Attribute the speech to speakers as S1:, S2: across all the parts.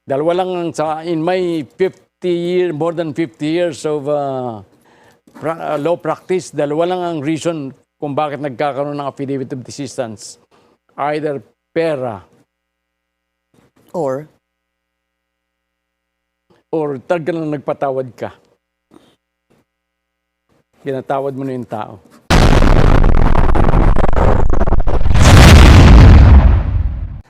S1: Dalawa lang in my 50 more than 50 years of law practice, dalawa lang ang reason kung bakit nagkakaroon ng affidavit of desistance. Either pera
S2: Or
S1: talaga lang nagpatawad ka. Pinatawad mo na yung tao.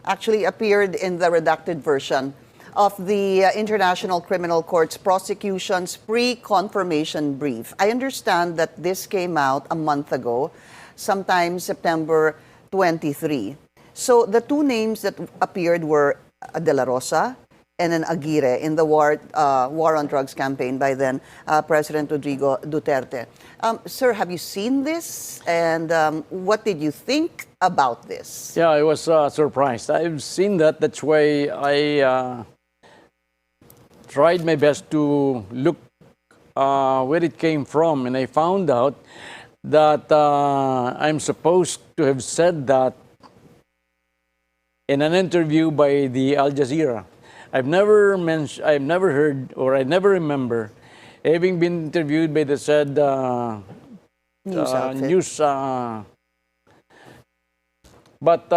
S2: actually appeared in the redacted version of the International Criminal Court's prosecution's pre-confirmation brief. I understand that this came out a month ago, sometime September 23. So the two names that appeared were De La Rosa and an Aguirre in the war on drugs campaign by then President Rodrigo Duterte. Sir, have you seen this? And what did you think about this?
S1: Yeah, I was surprised. I've seen that. That's why I tried my best to look where it came from. And I found out that I'm supposed to have said that in an interview by the Al Jazeera. I've never heard, or I never remember having been interviewed by the said news. But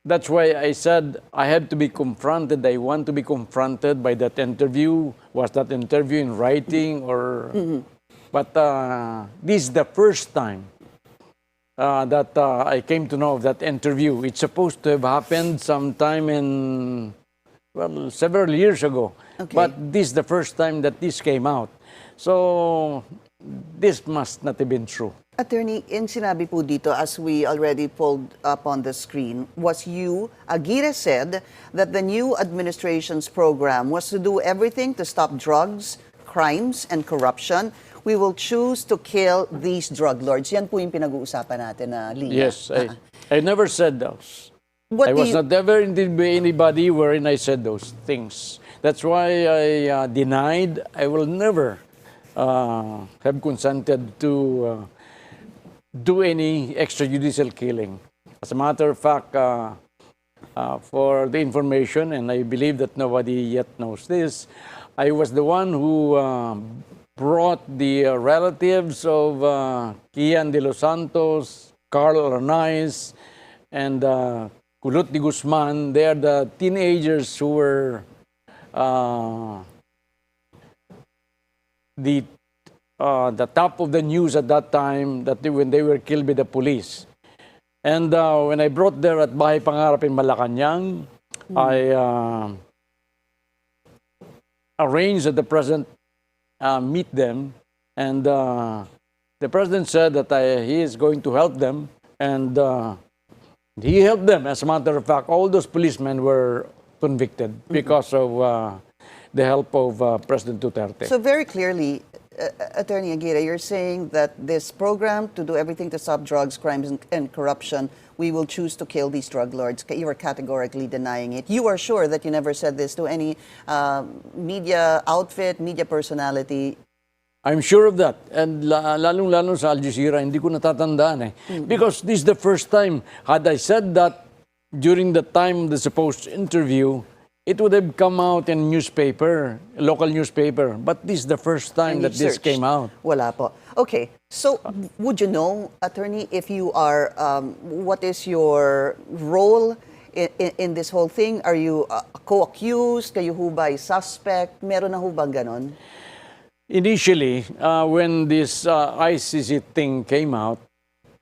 S1: that's why I said I had to be confronted. I want to be confronted by that interview. Was that interview in writing or? But this is the first time that I came to know of that interview. It's supposed to have happened sometime in, well, several years ago.
S2: Okay.
S1: But this is the first time that this came out. So this must not have been true.
S2: Attorney, in sinabi po dito, as we already pulled up on the screen, was you, Aguirre said that the new administration's program was to do everything to stop drugs, crimes, and corruption. We will choose to kill these drug lords. Yan po yung pinag-uusapan natin na Lima.
S1: Yes, I never said those. I was not ever interviewed by anybody wherein I said those things. That's why I denied. I will never have consented to do any extrajudicial killing. As a matter of fact, for the information, and I believe that nobody yet knows this, I was the one who brought the relatives of Kian de los Santos, Carl Arnaiz, and Kulot de Guzman. They are the teenagers who were the top of the news at that time, that when they were killed by the police. And when I brought there at Bahay Pangarap in Malacanang, I arranged that the president meet them, and the president said that he is going to help them, and he helped them. As a matter of fact, all those policemen were convicted because of the help of President Duterte.
S2: So very clearly, Attorney Aguirre, you're saying that this program to do everything to stop drugs, crimes, and corruption, we will choose to kill these drug lords. You are categorically denying it. You are sure that you never said this to any media outfit, media personality?
S1: I'm sure of that. And lalong-lalo sa Al Jazeera, hindi ko natatandaan eh. Because this is the first time, had I said that during the time of the supposed interview, it would have come out in newspaper, local newspaper. But this is the first time that this came out.
S2: Wala po. Okay, so would you know, Attorney, if you are, what is your role in this whole thing? Are you co-accused? Kayo ho ba suspect? Meron na ho bang ganon?
S1: Initially, when this ICC thing came out,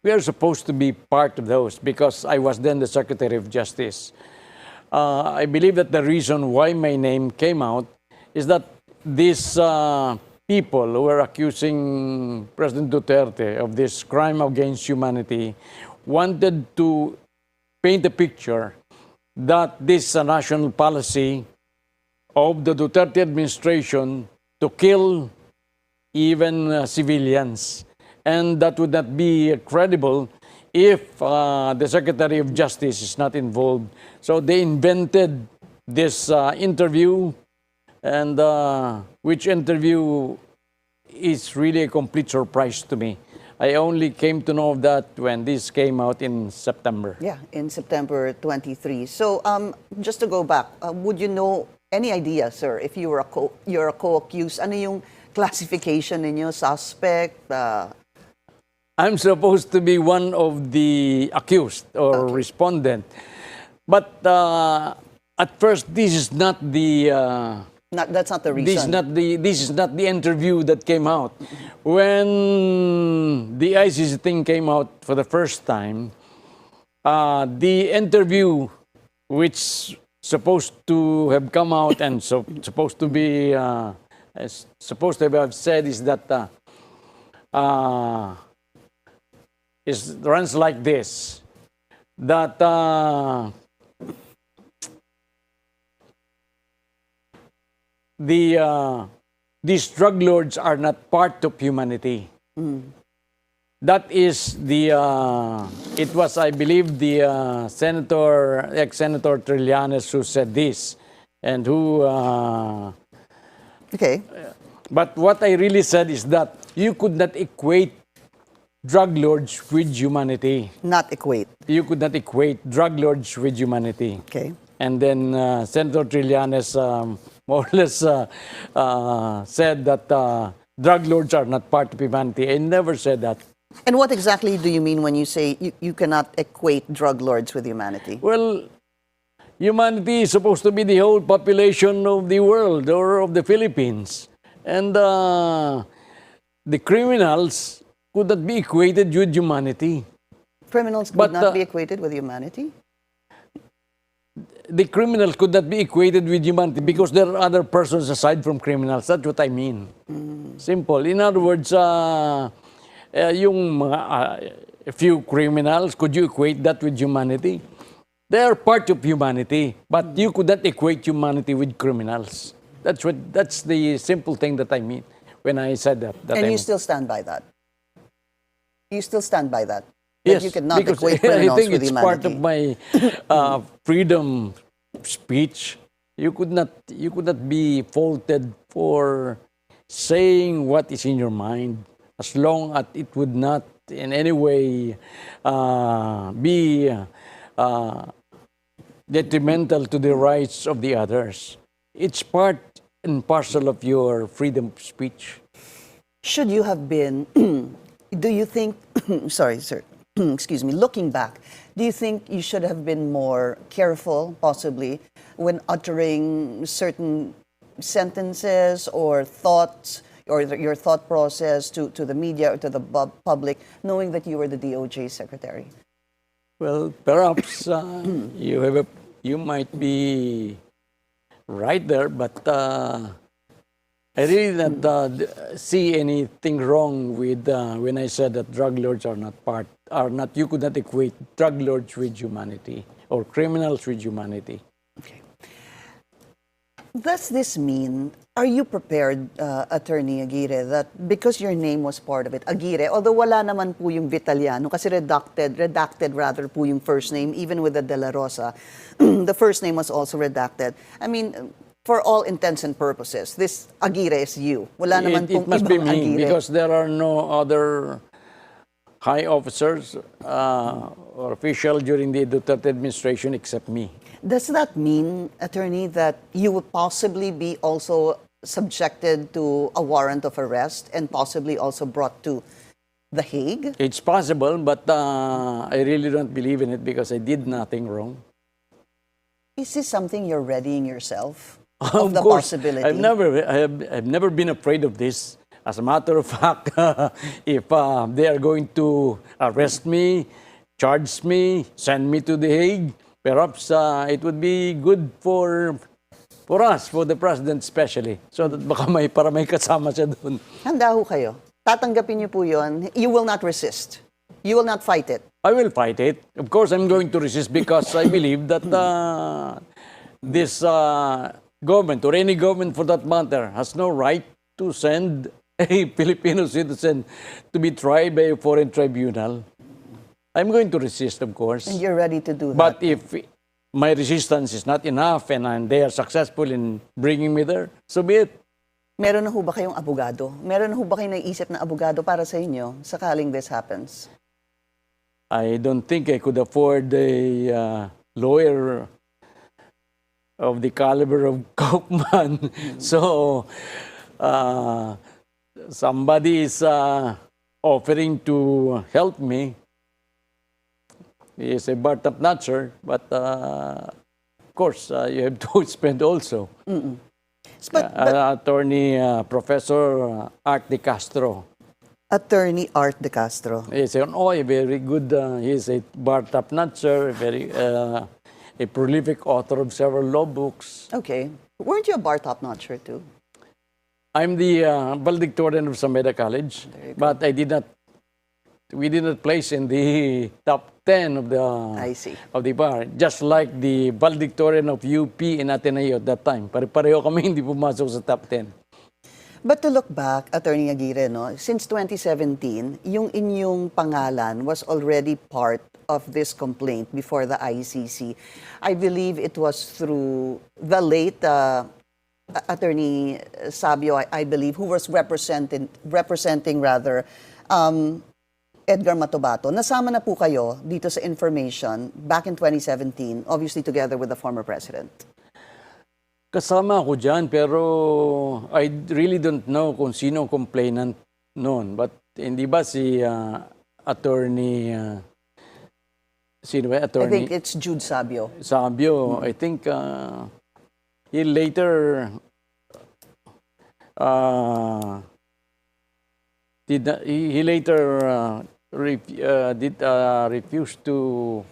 S1: we are supposed to be part of those because I was then the Secretary of Justice. I believe that the reason why my name came out is that these people who were accusing President Duterte of this crime against humanity wanted to paint a picture that this is a national policy of the Duterte administration to kill even civilians. And that would not be credible if the Secretary of Justice is not involved. So they invented this interview, and which interview is really a complete surprise to me. I only came to know of that when this came out in September.
S2: Yeah, in September 23. So, just to go back, would you know any idea, sir, if you were you're a co-accused? Ano yung classification ninyo? Suspect?
S1: I'm supposed to be one of the accused or respondent. But at first, this is not the
S2: That's not the reason.
S1: this is not the interview that came out. When the ICC thing came out for the first time, the interview which supposed to have come out and supposed to be supposed to have said is that runs like this, that these drug lords are not part of humanity. That is it was, I believe, the ex-Senator Trillanes who said this, and who,
S2: Okay.
S1: but what I really said is that you could not equate drug lords with humanity.
S2: Not equate.
S1: You could not equate drug lords with humanity.
S2: Okay.
S1: And then Senator Trillanes more or less said that drug lords are not part of humanity. I never said that.
S2: And what exactly do you mean when you say you cannot equate drug lords with humanity?
S1: Well, humanity is supposed to be the whole population of the world or of the Philippines. And the criminals could not be equated with humanity.
S2: Criminals could
S1: But,
S2: not be equated with humanity?
S1: The criminals could not be equated with humanity because there are other persons aside from criminals. That's what I mean. Simple. In other words, yung a few criminals, could you equate that with humanity? They are part of humanity, but you could not equate humanity with criminals. That's the simple thing that I mean when I said that.
S2: And you still stand by that? You still stand by that?
S1: Yes,
S2: That you cannot
S1: because
S2: equate
S1: I
S2: criminals
S1: think
S2: with
S1: it's
S2: humanity?
S1: part of my freedom of speech. You could not be faulted for saying what is in your mind, as long as it would not in any way be detrimental to the rights of the others. It's part and parcel of your freedom of speech.
S2: Should you have been, do you think, sorry, sir, excuse me, looking back, do you think you should have been more careful, possibly, when uttering certain sentences or thoughts, or your thought process to the media or to the public, knowing that you were the DOJ secretary?
S1: Well, perhaps you might be right there, but I really don't see anything wrong with when I said that drug lords are not. You could not equate drug lords with humanity or criminals with humanity.
S2: Okay. Does this mean, are you prepared, Attorney Aguirre, that because your name was part of it, Aguirre, although wala naman po yung Vitaliano, kasi redacted rather po yung first name, even with the De La Rosa, the first name was also redacted. I mean, for all intents and purposes, this Aguirre is you. Wala naman pong
S1: It must be
S2: ibang
S1: me
S2: Aguirre.
S1: because there are no other high officers or official during the Duterte administration except me.
S2: Does that mean, Attorney, that you would possibly be also subjected to a warrant of arrest and possibly also brought to The Hague?
S1: It's possible, but I really don't believe in it because I did nothing wrong.
S2: Is this something you're readying yourself
S1: Of
S2: of the
S1: course,
S2: possibility?
S1: I've never been afraid of this. As a matter of fact, if they are going to arrest me, charge me, send me to The Hague, perhaps it would be good for us, for the president especially, so that baka para may kasama siya doon.
S2: Handa ho kayo. Tatanggapin niyo po yun. You will not resist. You will not fight it.
S1: I will fight it. Of course, I'm going to resist because I believe that this government, or any government for that matter, has no right to send a Filipino citizen to be tried by a foreign tribunal. I'm going to resist, of course.
S2: And you're ready to do that.
S1: But if my resistance is not enough and they are successful in bringing me there, so be it.
S2: Meron na ho ba kayong abogado? Meron na ho ba kayong naisip na abogado para sa inyo sakaling this happens?
S1: I don't think I could afford a lawyer of the caliber of Kaufman. So, somebody is offering to help me. He is a bar-top notcher, but of course, you have to spend also.
S2: But
S1: Attorney Professor Art De Castro.
S2: Attorney Art De Castro.
S1: He's an a very good, he's a bar-top notcher, very, a prolific author of several law books.
S2: Okay. Weren't you a bar top notcher too?
S1: I'm the valedictorian of Sameda College, but we did not place in the top 10 of
S2: I see.
S1: the bar, just like the valedictorian of UP in Ateneo at that time. Pare-pareho kami hindi pumasok sa top 10.
S2: But to look back, Attorney Aguirre, no, since 2017, yung inyong pangalan was already part of this complaint before the ICC. I believe it was through the late Attorney Sabio, I believe, who was representing Edgar Matobato. Nasama na po kayo dito sa information back in 2017, obviously together with the former president.
S1: Kasama ako dyan, pero I really don't know kung sino ang complainant noon. But hindi ba si attorney, sino ba?
S2: I
S1: Attorney
S2: think it's Jude Sabio.
S1: Sabio. I think he later refuse to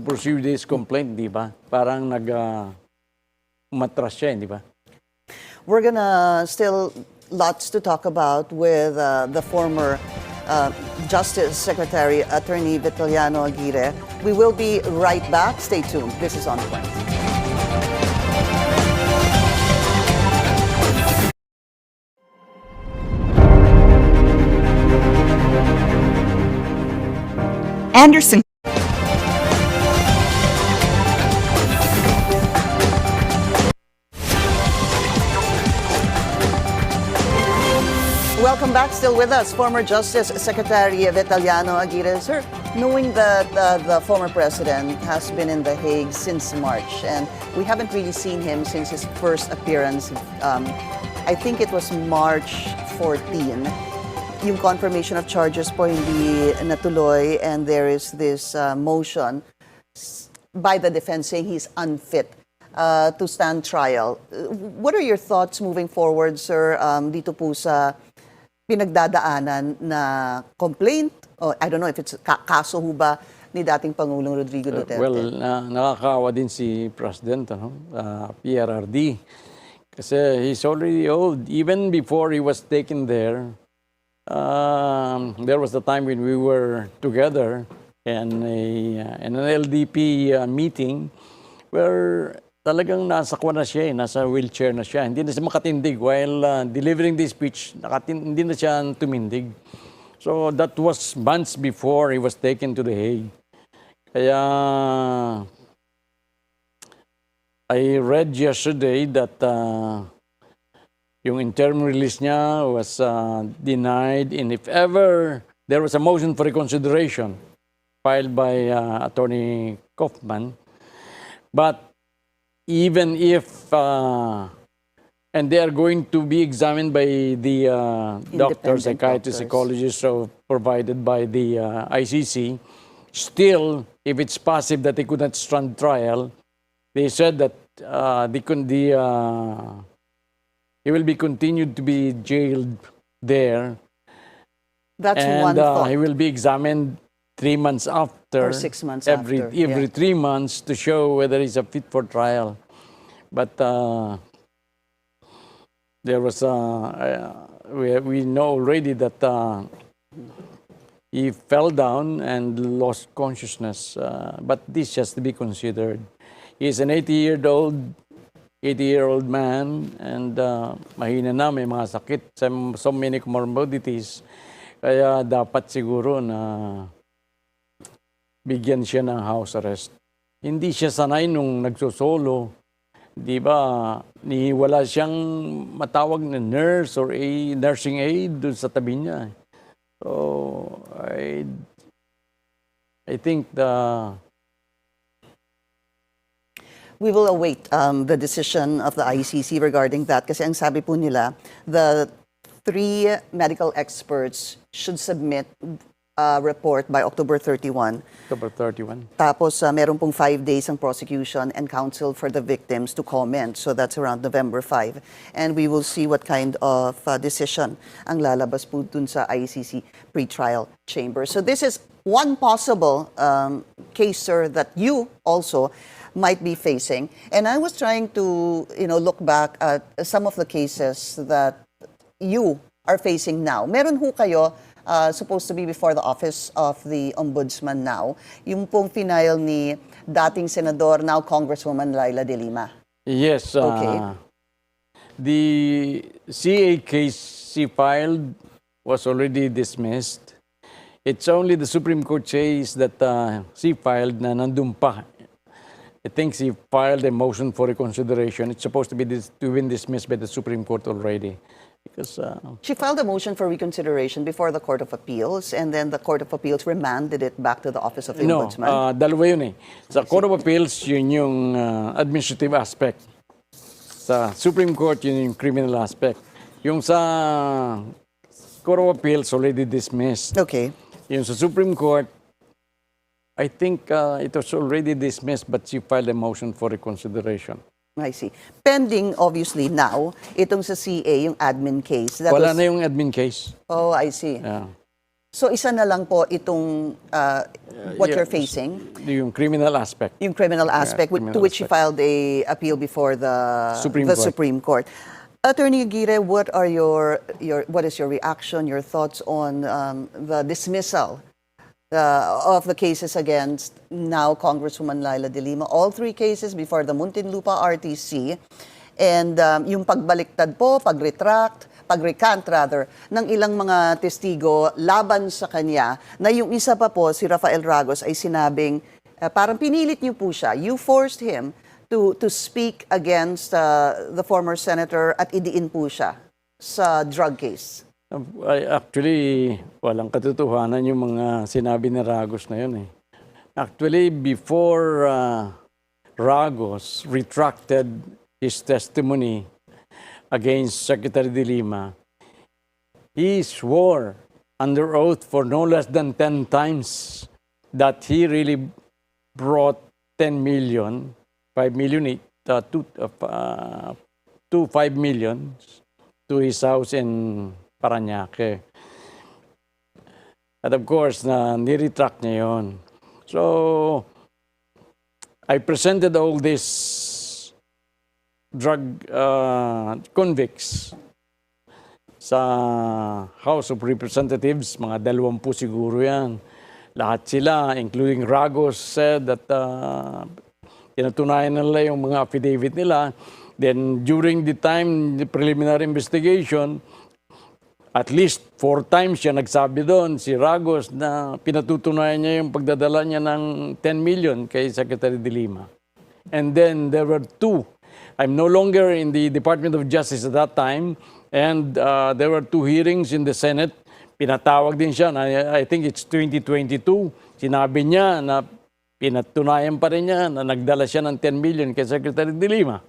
S1: pursue this complaint, di ba? Parang umatras siya, di ba?
S2: We're gonna still lots to talk about with the former Justice Secretary, Attorney Vitaliano Aguirre. We will be right back. Stay tuned. This is On Point.
S3: Anderson.
S2: Welcome back. Still with us, former Justice Secretary Vitaliano Aguirre. Sir, knowing that the former president has been in The Hague since March, and we haven't really seen him since his first appearance, I think it was March 14, yung confirmation of charges po hindi natuloy, and there is this motion by the defense saying he's unfit to stand trial. What are your thoughts moving forward, sir, dito po sa pinagdadaanan na complaint? Or I don't know if it's kaso ho ba ni dating Pangulong Rodrigo Duterte?
S1: Well, nakakawa din si President, PRRD. Kasi he's already old. Even before he was taken there was the time when we were together in an LDP meeting where talagang nasa na siya, nasa wheelchair na siya. Hindi na siya makatindig while delivering this speech. Hindi na siya tumindig. So that was months before he was taken to The Hague. Kaya I read yesterday that yung interim release niya was denied, and if ever there was a motion for reconsideration filed by Attorney Kaufman, but even if, and they are going to be examined by the doctors, psychiatrists, psychologists provided by the ICC, still, if it's possible that they could not stand trial, they said that he will be continued to be jailed there.
S2: That's
S1: and,
S2: one thought.
S1: he will be examined 3 months after,
S2: or 6 months
S1: every
S2: after.
S1: 3 months to show whether he's fit for trial. But there was we know already that he fell down and lost consciousness. But this has to be considered. He's an 80-year-old man, and mahina na, may mga sakit, so many comorbidities. Kaya dapat siguro na bigyan siya ng house arrest. Hindi siya sanay nung nagsosolo. Di ba, wala siyang matawag na nurse or a nursing aid doon sa tabi niya. So, I think
S2: We will await the decision of the ICC regarding that kasi ang sabi po nila, the 3 medical experts should submit a report by October 31.
S1: October 31.
S2: Tapos meron pong 5 days ang prosecution and counsel for the victims to comment. So that's around November 5. And we will see what kind of decision ang lalabas po dun sa ICC pretrial chamber. So this is one possible case, sir, that you also might be facing. And I was trying to, look back at some of the cases that you are facing now. Meron ho kayo supposed to be before the office of the ombudsman now. Yung pong final ni dating senador, now Congresswoman Laila de Lima.
S1: Yes.
S2: Okay.
S1: The CA case she filed was already dismissed. It's only the Supreme Court says that she filed na nandun pa. I think she filed a motion for reconsideration. It's supposed to be been dismissed by the Supreme Court already. Because
S2: She filed a motion for reconsideration before the Court of Appeals, and then the Court of Appeals remanded it back to the Office of the Ombudsman.
S1: dalawa yun eh. Sa Court of Appeals, yun yung administrative aspect. Sa Supreme Court, yun yung criminal aspect. Yung sa Court of Appeals, already dismissed.
S2: Okay.
S1: Yung sa Supreme Court, I think it was already dismissed, but she filed a motion for reconsideration.
S2: I see. Pending, obviously, now, itong sa CA, yung admin case. That
S1: Wala
S2: was-
S1: na yung admin case.
S2: Oh, I see.
S1: Yeah.
S2: So, isa na lang po itong what
S1: Yeah.
S2: you're facing,
S1: Yung criminal aspect.
S2: yung criminal aspect,
S1: criminal
S2: to which you
S1: aspect.
S2: filed a appeal before the
S1: Supreme Court.
S2: Supreme Court. Attorney Aguirre, what is your reaction, your thoughts on the dismissal of the cases against now Congresswoman Laila de Lima? All 3 cases before the Muntinlupa RTC, and yung pagbaliktad po, pag-recant rather, ng ilang mga testigo laban sa kanya, na yung isa pa po, si Rafael Ragos, ay sinabing, parang pinilit niyo po siya, you forced him to speak against the former senator at idiin po siya sa drug case.
S1: Actually, walang katotohanan yung mga sinabi ni Ragos na yun eh. Actually, before Ragos retracted his testimony against Secretary de Lima, he swore under oath for no less than 10 times that he really brought 10 million, 5 million, to 5 million to his house in Paranaque. At of course, niretract niya yun. So, I presented all these drug convicts sa House of Representatives, mga 20 siguro yan. Lahat sila, including Ragos, said that tinatunayan nila yung mga affidavit nila. Then, during the time, the preliminary investigation, at least 4 times siya nagsabi doon, si Ragos, na pinatutunayan niya yung pagdadala niya ng 10 million kay Secretary de Lima. And then there were 2. I'm no longer in the Department of Justice at that time, and there were 2 hearings in the Senate. Pinatawag din siya, I think it's 2022. Sinabi niya na pinatunayan pa rin niya na nagdala siya ng 10 million kay Secretary de Lima.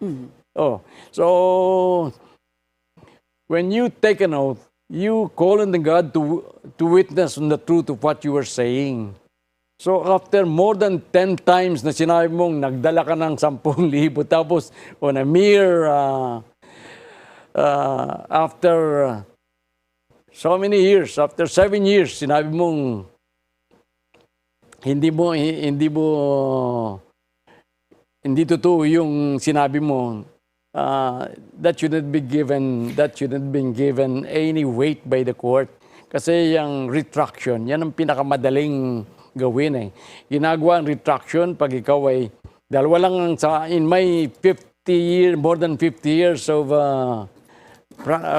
S1: Oh, so when you take an oath, you call on the God to witness on the truth of what you were saying. So after more than 10 times na sinabi mong nagdala ka ng 10,000, tapos on a mere after so many years, after 7 years, sinabi mong hindi totoo yung sinabi mo. That shouldn't be given any weight by the court. Kasi yung retraction, yan ang pinakamadaling gawin eh. Ginagawa ang retraction pag ikaw ay, dalawa lang in my more than 50 years of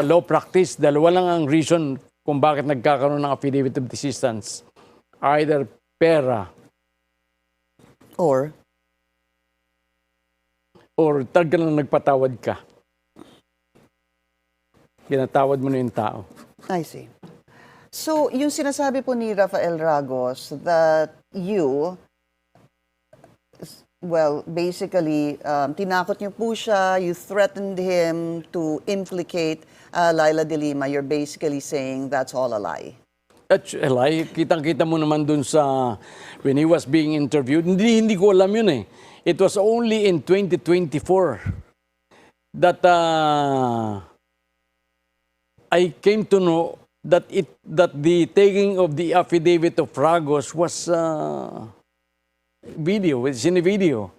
S1: law practice, dalawa lang ang reason kung bakit nagkakaroon ng affidavit of desistance. Either pera Or talagang nagpatawad ka? Pinatawad mo na yung tao.
S2: I see. So, yung sinasabi po ni Rafael Ragos that you, well, basically, tinakot niyo po siya, you threatened him to implicate Laila de Lima, you're basically saying that's all a lie.
S1: That's a lie. Kitang-kita mo naman dun sa, when he was being interviewed, hindi ko alam yun eh. It was only in 2024 that I came to know that the taking of the affidavit of Ragos was video. It's in a video.